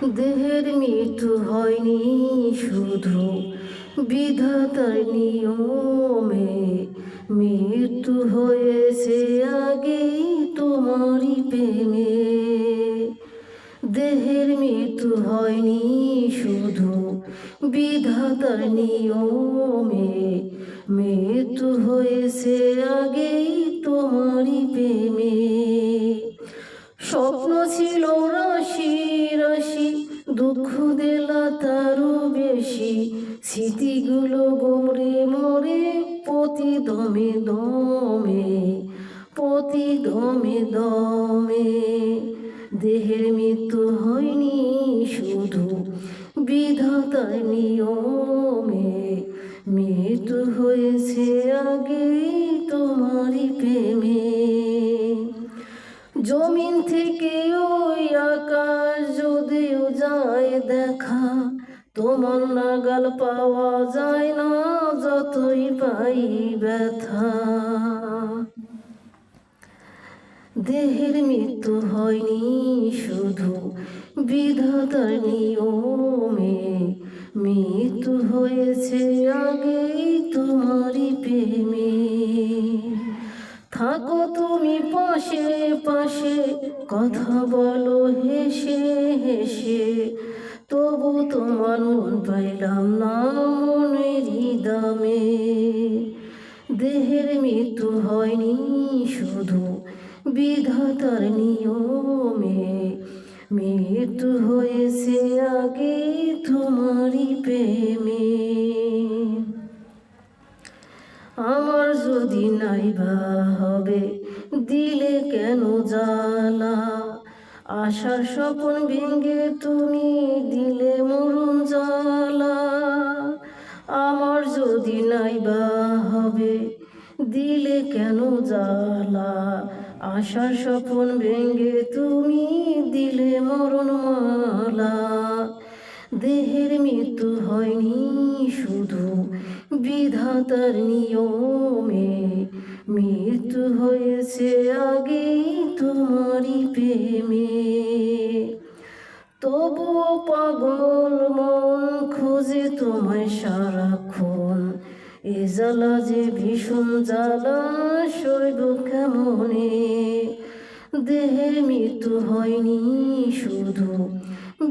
দেহের মৃত্যু হয়নি শুধু বিধাতার নিয়মে, মৃত্যু হয়েছে আগেই তোমারই প্রেমে। দেহের মৃত্যু হয়নি শুধু বিধাতার নিয়মে, মৃত্যু হয়েছে আগেই তোমারই প্রেমে। স্বপ্ন ছিল রাশি রাশি, দুঃখ দিলা তারও বেশি, স্মৃতিগুলো গমরে মরে প্রতি দমে দমে, প্রতি দমে দমে। দেহের মৃত্যু হয়নি শুধু বিধাতার নিয়মে, মৃত্যু হয়েছে আগেই তোমারই প্রেমে। জমিন থেকে ওই আকাশ যদিও যায় দেখা, তোমার নাগাল পাওয়া যায় না যতই পাই ব্যথা। দেহের মৃত্যু হয়নি শুধু বিধাতার নিয়মে, মৃত্যু হয়েছে আগেই তোমারই প্রেমে। থাকো তুমি পাশে পাশে, কথা বলো হেসে হেসে, তবু তোমার মন পাইলাম না মনের দামে। দেহের মৃত্যু হয়নি শুধু বিধাতার নিয়মে, মৃত্যু হয়েছে আগে তোমারই প্রেমে। আমার যদি নাইবা হবে দিলে কেন জ্বালা, আশার স্বপ্ন ভেঙে তুমি দিলে মরণ জ্বালা। আমার যদি নাইবা হবে দিলে কেন জ্বালা, আশার স্বপ্ন ভেঙে তুমি দিলে মরণ মালা। দেহের মৃত্যু হয়নি শুধু বিধাতার নিয়মে, মৃত্যু হয়েছে আগেই তোমারই প্রেমে। তবুও পাগল মন খুঁজে তোমায় সারাক্ষণ, এ জ্বালা যে ভীষণ জ্বালা সইব কেমনে। দেহের মৃত্যু হয়নি শুধু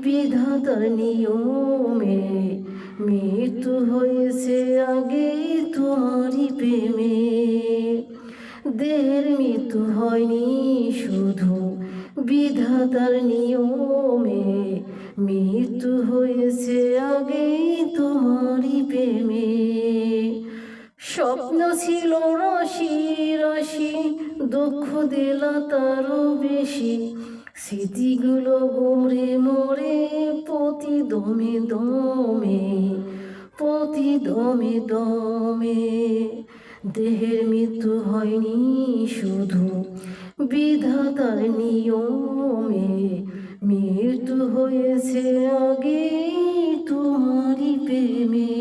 বিধাতার নিয়মে, মৃত্যু হয়েছে আগেই তোমারই প্রেমে। দেহের মৃত্যু হয়নি শুধু বিধাতার নিয়মে, মৃত্যু হয়েছে আগেই তোমারই প্রেমে। স্বপ্ন ছিল রাশি রাশি, দুঃখ দিলা তারও বেশি, স্মৃতিগুলো গমরে মরে প্রতি দমে দমে, প্রতি দমে দমে। দেহের মৃত্যু হয়নি শুধু বিধাতার নিয়মে, মৃত্যু হয়েছে আগে তোমারই প্রেমে।